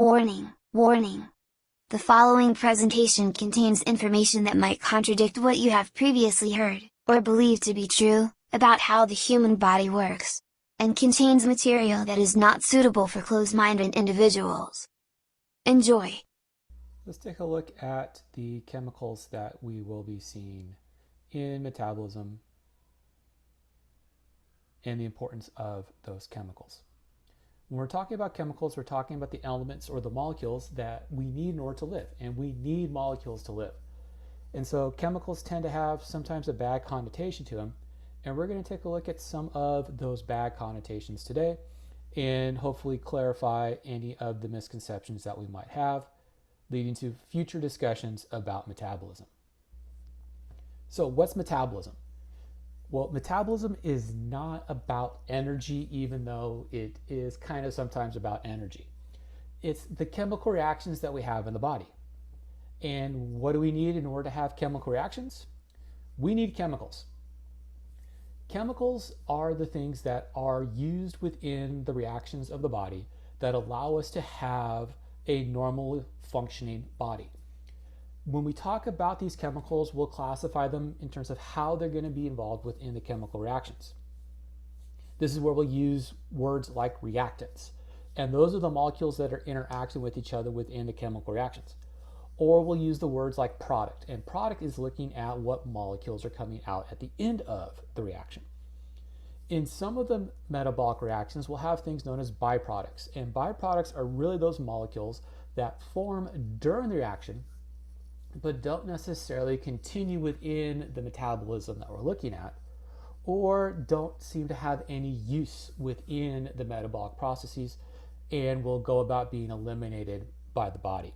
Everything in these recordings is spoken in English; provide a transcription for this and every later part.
Warning, warning. The following presentation contains information that might contradict what you have previously heard, or believed to be true, about how the human body works, and contains material that is not suitable for closed-minded individuals. Enjoy! Let's take a look at the chemicals that we will be seeing in metabolism and the importance of those chemicals. When we're talking about chemicals, we're talking about the elements or the molecules that we need in order to live, and we need molecules to live. And so chemicals tend to have sometimes a bad connotation to them, and we're going to take a look at some of those bad connotations today and hopefully clarify any of the misconceptions that we might have, leading to future discussions about metabolism. So what's metabolism? Well, metabolism is not about energy, even though it is kind of sometimes about energy. It's the chemical reactions that we have in the body. And what do we need in order to have chemical reactions? We need chemicals. Chemicals are the things that are used within the reactions of the body that allow us to have a normal functioning body. When we talk about these chemicals, we'll classify them in terms of how they're going to be involved within the chemical reactions. This is where we'll use words like reactants, and those are the molecules that are interacting with each other within the chemical reactions. Or we'll use the words like product, and product is looking at what molecules are coming out at the end of the reaction. In some of the metabolic reactions, we'll have things known as byproducts, and byproducts are really those molecules that form during the reaction but don't necessarily continue within the metabolism that we're looking at, or don't seem to have any use within the metabolic processes and will go about being eliminated by the body.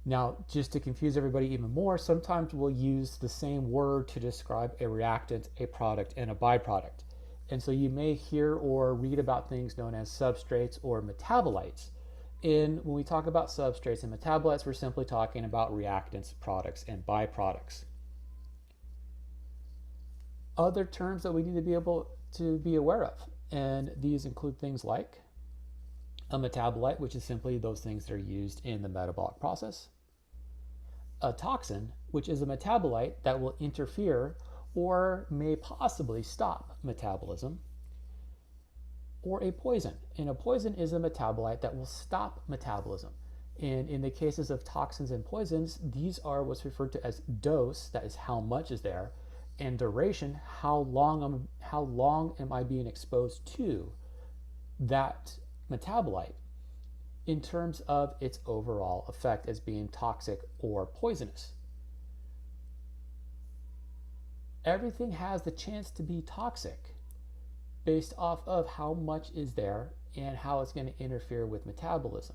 Now, just to confuse everybody even more, sometimes we'll use the same word to describe a reactant, a product, and a byproduct. And so you may hear or read about things known as substrates or metabolites. And when we talk about substrates and metabolites, we're simply talking about reactants, products, and byproducts. Other terms that we need to be able to be aware of, and these include things like a metabolite, which is simply those things that are used in the metabolic process. A toxin, which is a metabolite that will interfere or may possibly stop metabolism. Or a poison. And a poison is a metabolite that will stop metabolism. And in the cases of toxins and poisons, these are what's referred to as dose, that is how much is there, and duration, how long am I being exposed to that metabolite in terms of its overall effect as being toxic or poisonous. Everything has the chance to be toxic based off of how much is there and how it's going to interfere with metabolism.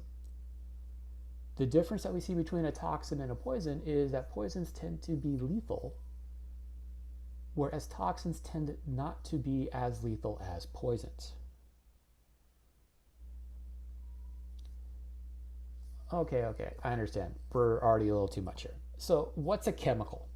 The difference that we see between a toxin and a poison is that poisons tend to be lethal, whereas toxins tend not to be as lethal as poisons. Okay, I understand. We're already a little too much here. So what's a chemical?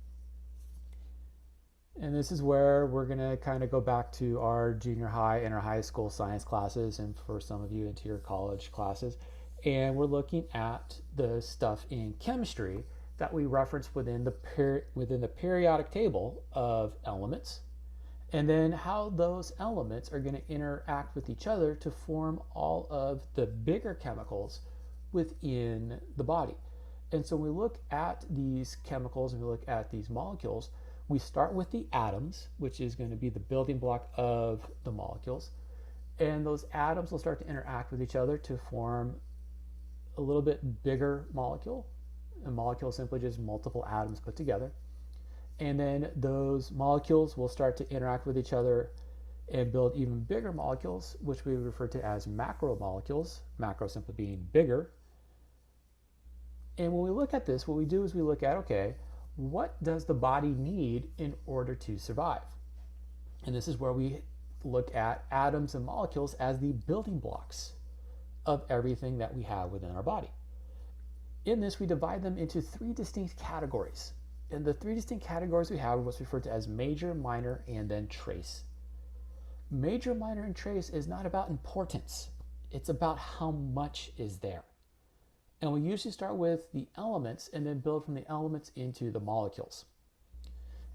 And this is where we're going to kind of go back to our junior high and our high school science classes, and for some of you into your college classes. And we're looking at the stuff in chemistry that we reference within the periodic table of elements, and then how those elements are going to interact with each other to form all of the bigger chemicals within the body. And so when we look at these chemicals and we look at these molecules, we start with the atoms, which is going to be the building block of the molecules. And those atoms will start to interact with each other to form a little bit bigger molecule. A molecule is simply just multiple atoms put together. And then those molecules will start to interact with each other and build even bigger molecules, which we refer to as macromolecules, macro simply being bigger. And when we look at this, what we do is we look at, okay, what does the body need in order to survive? And this is where we look at atoms and molecules as the building blocks of everything that we have within our body. In this, we divide them into three distinct categories. And the three distinct categories we have are what's referred to as major, minor, and then trace. Major, minor, and trace is not about importance. It's about how much is there. And we usually start with the elements and then build from the elements into the molecules.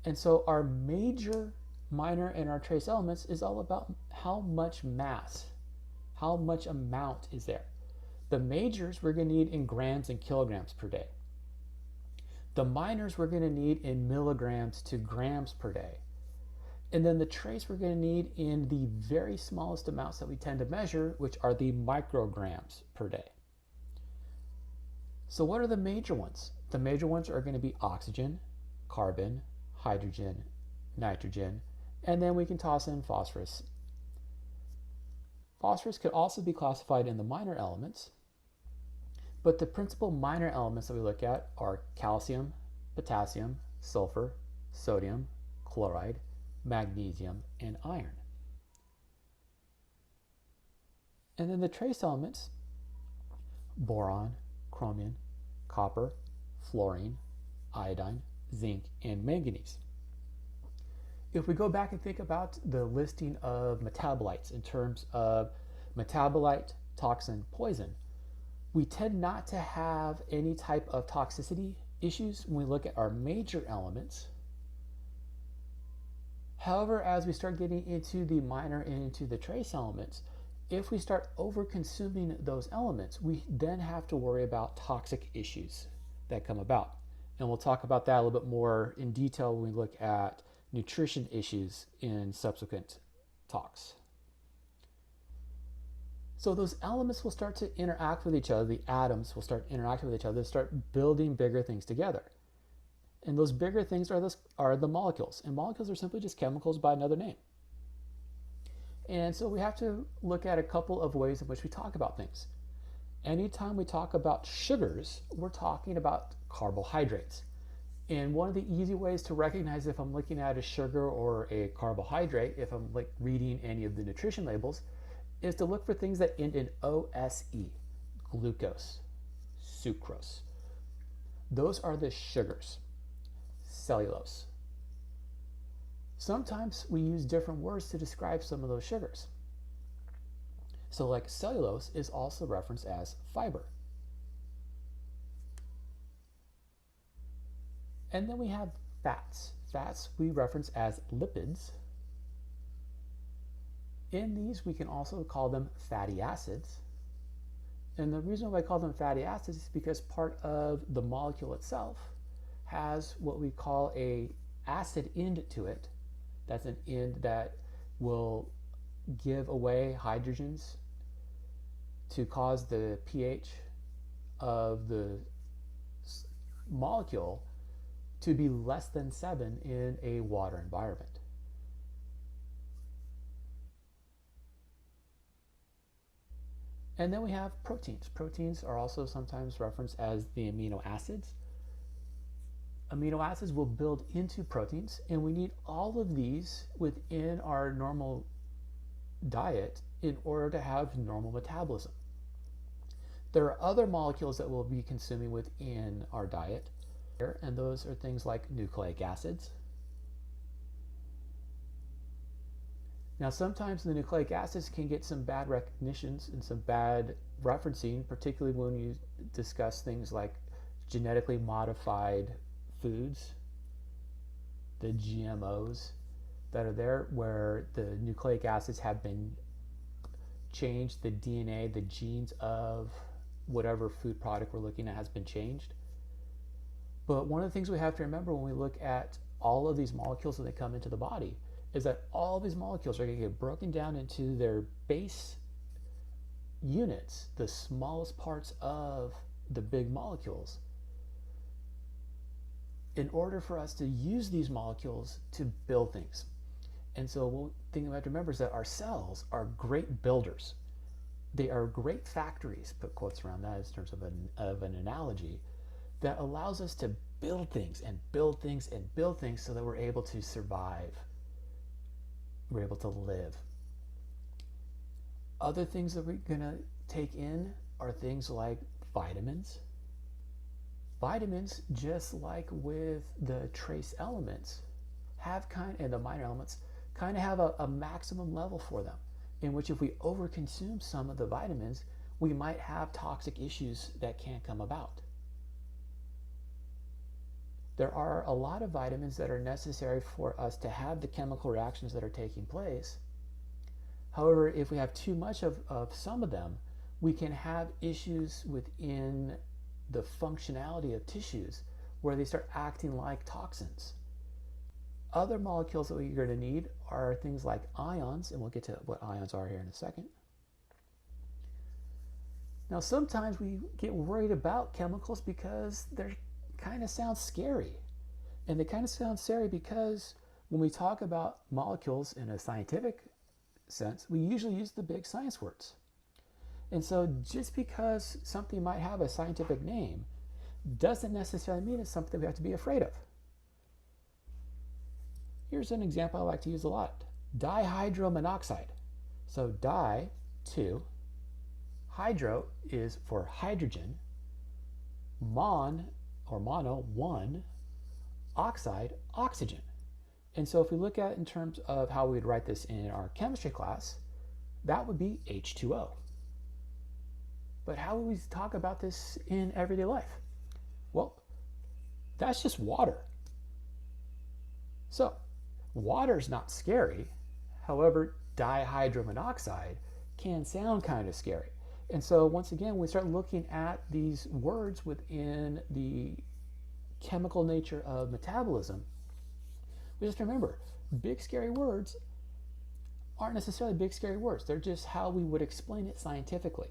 And so our major, minor, and our trace elements is all about how much mass, how much amount is there. The majors we're going to need in grams and kilograms per day. The minors we're going to need in milligrams to grams per day. And then the trace we're going to need in the very smallest amounts that we tend to measure, which are the micrograms per day. So what are the major ones? The major ones are going to be oxygen, carbon, hydrogen, nitrogen, and then we can toss in phosphorus. Phosphorus could also be classified in the minor elements, but the principal minor elements that we look at are calcium, potassium, sulfur, sodium, chloride, magnesium, and iron. And then the trace elements, boron, chromium, copper, fluorine, iodine, zinc, and manganese. If we go back and think about the listing of metabolites in terms of metabolite, toxin, poison, we tend not to have any type of toxicity issues when we look at our major elements. However, as we start getting into the minor and into the trace elements, if we start over consuming those elements, we then have to worry about toxic issues that come about. And we'll talk about that a little bit more in detail when we look at nutrition issues in subsequent talks. So those elements will start to interact with each other. The atoms will start interacting with each other, start building bigger things together. And those bigger things are the molecules. And molecules are simply just chemicals by another name. And so we have to look at a couple of ways in which we talk about things. Anytime we talk about sugars, we're talking about carbohydrates. And one of the easy ways to recognize if I'm looking at a sugar or a carbohydrate, if I'm like reading any of the nutrition labels, is to look for things that end in OSE, glucose, sucrose. Those are the sugars. Cellulose. Sometimes we use different words to describe some of those sugars. So like cellulose is also referenced as fiber. And then we have fats. Fats we reference as lipids. In these we can also call them fatty acids. And the reason why I call them fatty acids is because part of the molecule itself has what we call a acid end to it. That's an end that will give away hydrogens to cause the pH of the molecule to be less than 7 in a water environment. And then we have proteins. Proteins are also sometimes referenced as the amino acids. Amino acids will build into proteins, and we need all of these within our normal diet in order to have normal metabolism. There are other molecules that we'll be consuming within our diet, and those are things like nucleic acids. Now, sometimes the nucleic acids can get some bad recognitions and some bad referencing, particularly when you discuss things like genetically modified foods, the GMOs that are there, where the nucleic acids have been changed, the DNA, the genes of whatever food product we're looking at has been changed. But one of the things we have to remember when we look at all of these molecules when they come into the body is that all of these molecules are going to get broken down into their base units, the smallest parts of the big molecules, in order for us to use these molecules to build things. And so one thing we have to remember is that our cells are great builders. They are great factories, put quotes around that in terms of an analogy, that allows us to build things and build things and build things so that we're able to survive. We're able to live. Other things that we're going to take in are things like vitamins. Vitamins, just like with the trace elements, and the minor elements, kind of have a maximum level for them, in which if we overconsume some of the vitamins, we might have toxic issues that can come about. There are a lot of vitamins that are necessary for us to have the chemical reactions that are taking place. However, if we have too much of some of them, we can have issues within the functionality of tissues where they start acting like toxins. Other molecules that we're going to need are things like ions, and we'll get to what ions are here in a second. Now, sometimes we get worried about chemicals because they kind of sound scary. And they kind of sound scary because when we talk about molecules in a scientific sense, we usually use the big science words. And so just because something might have a scientific name doesn't necessarily mean it's something we have to be afraid of. Here's an example I like to use a lot. Dihydromonoxide. So di, 2, hydro is for hydrogen, mon or mono, 1, oxide, oxygen. And so if we look at it in terms of how we'd write this in our chemistry class, that would be H2O. But how would we talk about this in everyday life? Well, that's just water. So, water's not scary. However, dihydromonoxide can sound kind of scary. And so once again, we start looking at these words within the chemical nature of metabolism. We just remember, big scary words aren't necessarily big scary words. They're just how we would explain it scientifically.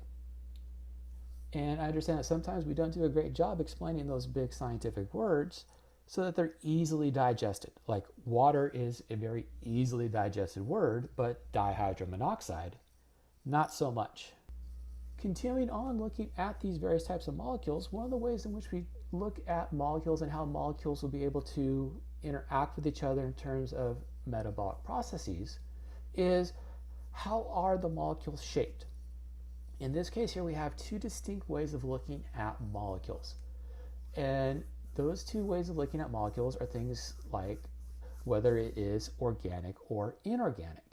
And I understand that sometimes we don't do a great job explaining those big scientific words so that they're easily digested. Like water is a very easily digested word, but dihydromonoxide, not so much. Continuing on looking at these various types of molecules, one of the ways in which we look at molecules and how molecules will be able to interact with each other in terms of metabolic processes is how are the molecules shaped? In this case here, we have two distinct ways of looking at molecules. And those two ways of looking at molecules are things like whether it is organic or inorganic.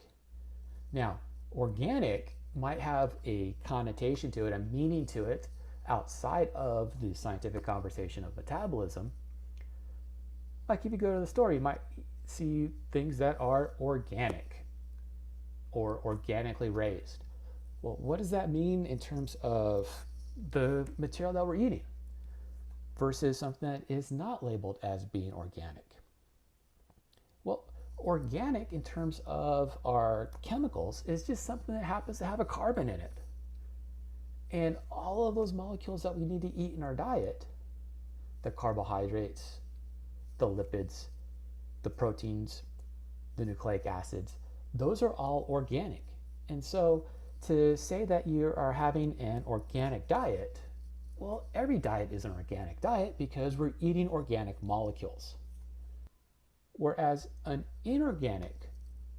Now, organic might have a connotation to it, a meaning to it outside of the scientific conversation of metabolism. Like if you go to the store, you might see things that are organic or organically raised. Well, what does that mean in terms of the material that we're eating versus something that is not labeled as being organic? Well, organic in terms of our chemicals is just something that happens to have a carbon in it. And all of those molecules that we need to eat in our diet, the carbohydrates, the lipids, the proteins, the nucleic acids, those are all organic. And so to say that you are having an organic diet, well, every diet is an organic diet because we're eating organic molecules. Whereas an inorganic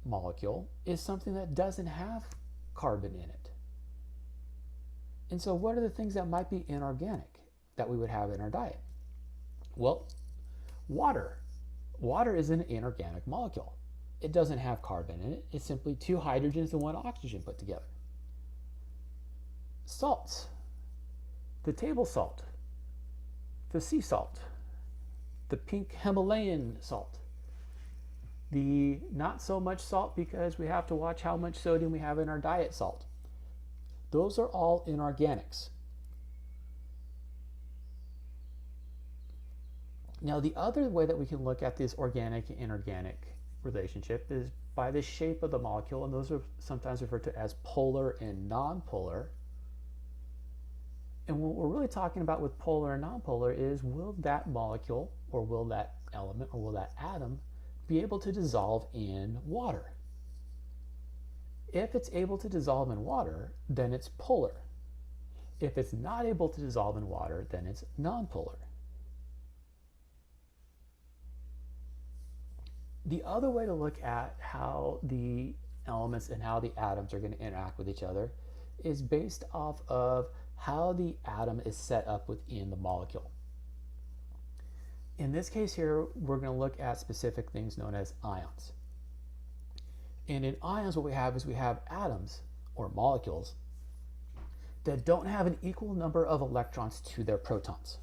molecule is something that doesn't have carbon in it. And so what are the things that might be inorganic that we would have in our diet? Well, water. Water is an inorganic molecule. It doesn't have carbon in it. It's simply two hydrogens and one oxygen put together. Salts. The table salt, the sea salt, the pink Himalayan salt, the not so much salt because we have to watch how much sodium we have in our diet salt. Those are all inorganics. Now, the other way that we can look at this organic and inorganic relationship is by the shape of the molecule, and those are sometimes referred to as polar and non-polar. And what we're really talking about with polar and nonpolar is will that molecule or will that element or will that atom be able to dissolve in water? If it's able to dissolve in water, then it's polar. If it's not able to dissolve in water, then it's nonpolar. The other way to look at how the elements and how the atoms are going to interact with each other is based off of how the atom is set up within the molecule. In this case here, we're going to look at specific things known as ions. And in ions, what we have is we have atoms or molecules that don't have an equal number of electrons to their protons.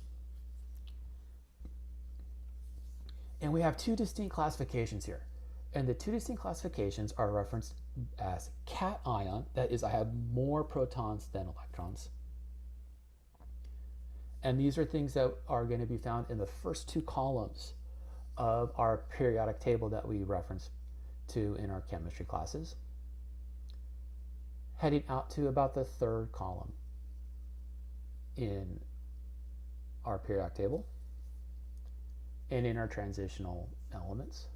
And we have two distinct classifications here. And the two distinct classifications are referenced as cation, that is, I have more protons than electrons. And these are things that are going to be found in the first two columns of our periodic table that we reference to in our chemistry classes, heading out to about the third column in our periodic table and in our transitional elements.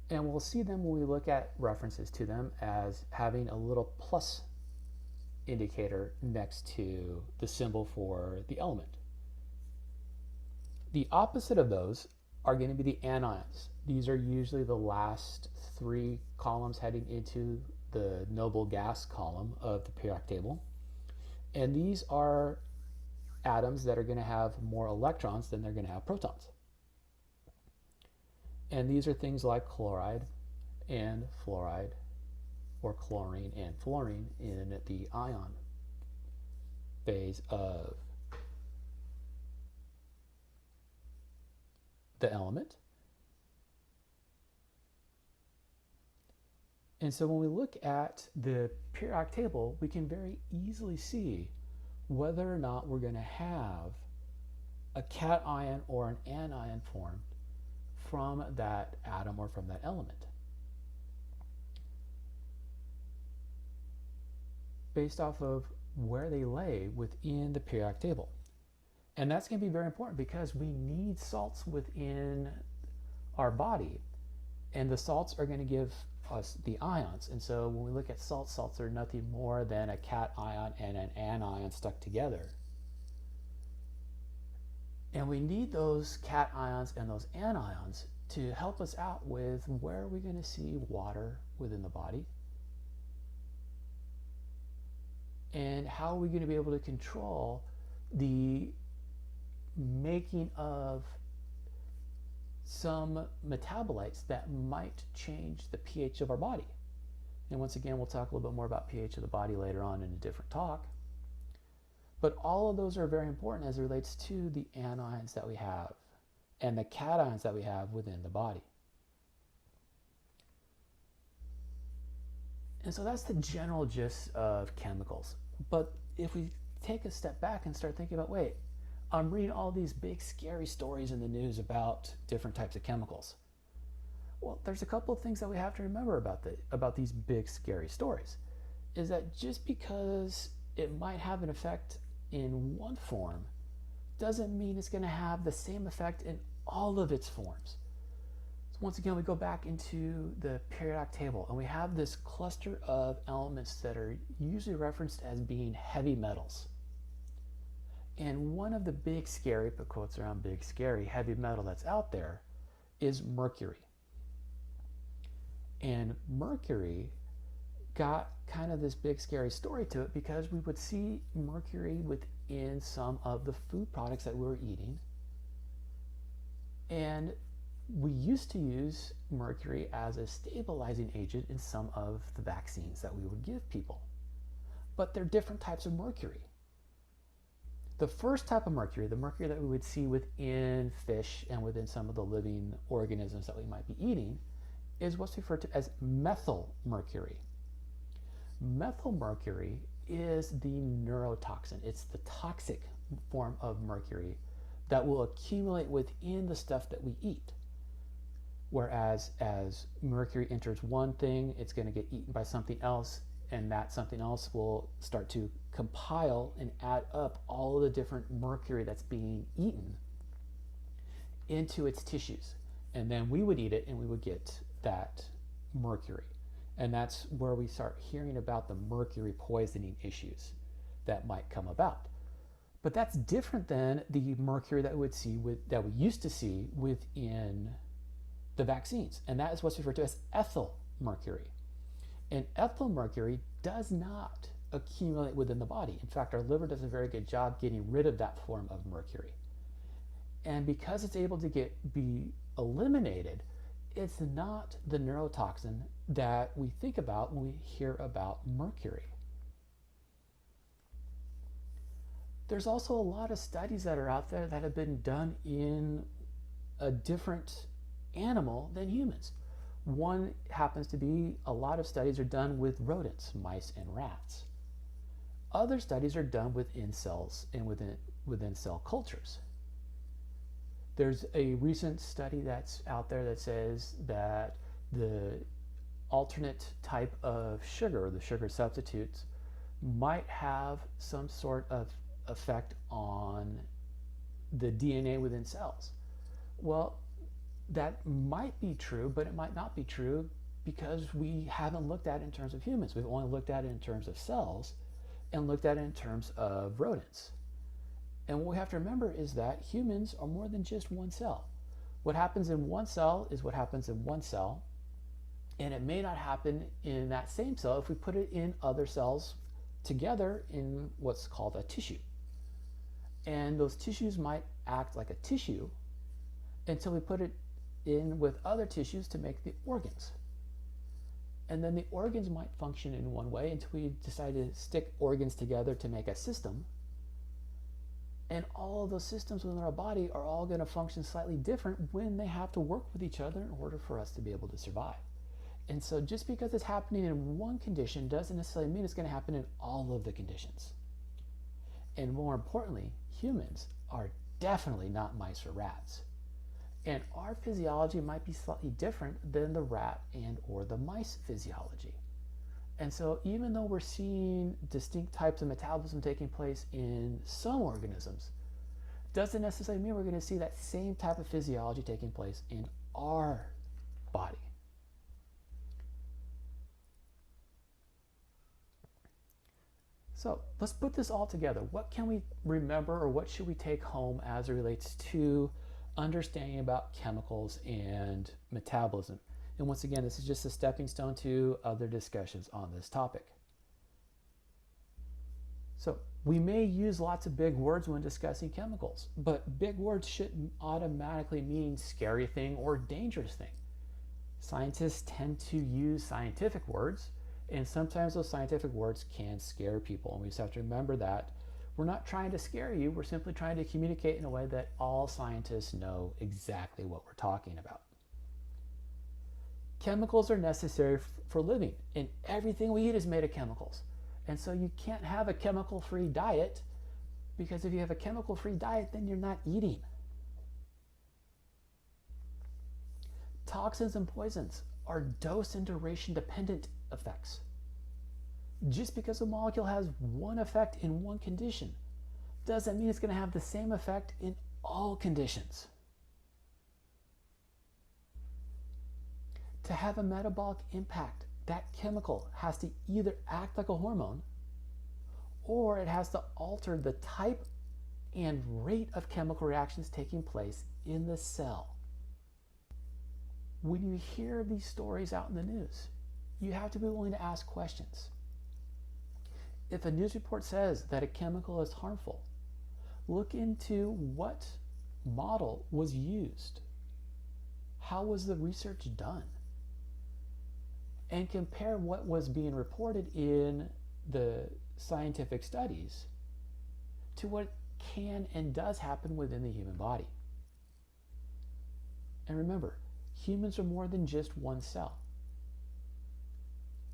And we'll see them when we look at references to them as having a little plus indicator next to the symbol for the element. The opposite of those are going to be the anions. These are usually the last three columns heading into the noble gas column of the periodic table. And these are atoms that are going to have more electrons than they're going to have protons. And these are things like chloride and fluoride, or chlorine and fluorine in the ion phase of the element. And so when we look at the periodic table, we can very easily see whether or not we're going to have a cation or an anion formed from that atom or from that element, based off of where they lay within the periodic table. And that's going to be very important because we need salts within our body, and the salts are going to give us the ions. And so when we look at salts, salts are nothing more than a cation and an anion stuck together. And we need those cations and those anions to help us out with where we're going to see water within the body, and how are we going to be able to control the making of some metabolites that might change the pH of our body. And once again, we'll talk a little bit more about pH of the body later on in a different talk. But all of those are very important as it relates to the anions that we have and the cations that we have within the body. And so that's the general gist of chemicals. But if we take a step back and start thinking about, wait, I'm reading all these big scary stories in the news about different types of chemicals. Well, there's a couple of things that we have to remember about these big scary stories. Is that just because it might have an effect in one form doesn't mean it's going to have the same effect in all of its forms. So once again, we go back into the periodic table and we have this cluster of elements that are usually referenced as being heavy metals. And one of the big scary, put quotes around big scary, heavy metal that's out there is mercury. And mercury got kind of this big scary story to it because we would see mercury within some of the food products that we were eating. And we used to use mercury as a stabilizing agent in some of the vaccines that we would give people. But there are different types of mercury. The first type of mercury, the mercury that we would see within fish and within some of the living organisms that we might be eating, is what's referred to as methyl mercury. Methyl mercury is the neurotoxin. It's the toxic form of mercury that will accumulate within the stuff that we eat. Whereas as mercury enters one thing, it's going to get eaten by something else, and that something else will start to compile and add up all of the different mercury that's being eaten into its tissues. And then we would eat it and we would get that mercury. And that's where we start hearing about the mercury poisoning issues that might come about. But that's different than the mercury that we used to see within the vaccines. And that is what's referred to as ethyl mercury. And ethyl mercury does not accumulate within the body. In fact, our liver does a very good job getting rid of that form of mercury. And because it's able to be eliminated, it's not the neurotoxin that we think about when we hear about mercury. There's also a lot of studies that are out there that have been done in a different animal than humans. One happens to be a lot of studies are done with rodents, mice, and rats. Other studies are done within cells and within cell cultures. There's a recent study that's out there that says that the alternate type of sugar, the sugar substitutes, might have some sort of effect on the DNA within cells. Well, that might be true, but it might not be true because we haven't looked at it in terms of humans. We've only looked at it in terms of cells and looked at it in terms of rodents. And what we have to remember is that humans are more than just one cell. What happens in one cell is what happens in one cell, and it may not happen in that same cell if we put it in other cells together in what's called a tissue. And those tissues might act like a tissue until we put it in with other tissues to make the organs. And then the organs might function in one way until we decide to stick organs together to make a system. And all of those systems within our body are all going to function slightly different when they have to work with each other in order for us to be able to survive. And so just because it's happening in one condition doesn't necessarily mean it's going to happen in all of the conditions. And more importantly, humans are definitely not mice or rats. And our physiology might be slightly different than the rat and or the mice physiology. And so even though we're seeing distinct types of metabolism taking place in some organisms, doesn't necessarily mean we're going to see that same type of physiology taking place in our body. So let's put this all together. What can we remember, or what should we take home as it relates to understanding about chemicals and metabolism? And once again, this is just a stepping stone to other discussions on this topic. So we may use lots of big words when discussing chemicals, but big words shouldn't automatically mean scary thing or dangerous thing. Scientists tend to use scientific words, and sometimes those scientific words can scare people. And we just have to remember that we're not trying to scare you, we're simply trying to communicate in a way that all scientists know exactly what we're talking about. Chemicals are necessary for living, and everything we eat is made of chemicals. And so you can't have a chemical-free diet, because if you have a chemical-free diet, then you're not eating. Toxins and poisons are dose and duration dependent effects. Just because a molecule has one effect in one condition doesn't mean it's going to have the same effect in all conditions. To have a metabolic impact, that chemical has to either act like a hormone, or it has to alter the type and rate of chemical reactions taking place in the cell. When you hear these stories out in the news, you have to be willing to ask questions. If a news report says that a chemical is harmful, look into what model was used. How was the research done? And compare what was being reported in the scientific studies to what can and does happen within the human body. And remember, humans are more than just one cell.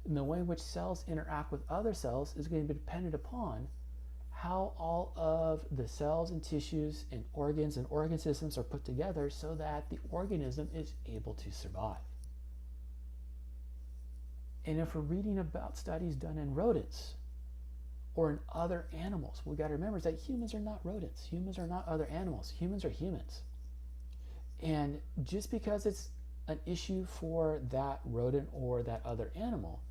And the way in which cells interact with other cells is going to be dependent upon how all of the cells and tissues and organs and organ systems are put together so that the organism is able to survive. And if we're reading about studies done in rodents or in other animals, what we've got to remember is that humans are not rodents. Humans are not other animals. Humans are humans. And just because it's an issue for that rodent or that other animal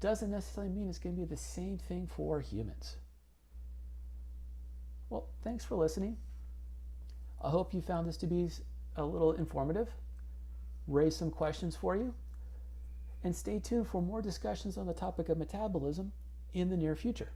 doesn't necessarily mean it's going to be the same thing for humans. Well, thanks for listening. I hope you found this to be a little informative, raise some questions for you, and stay tuned for more discussions on the topic of metabolism in the near future.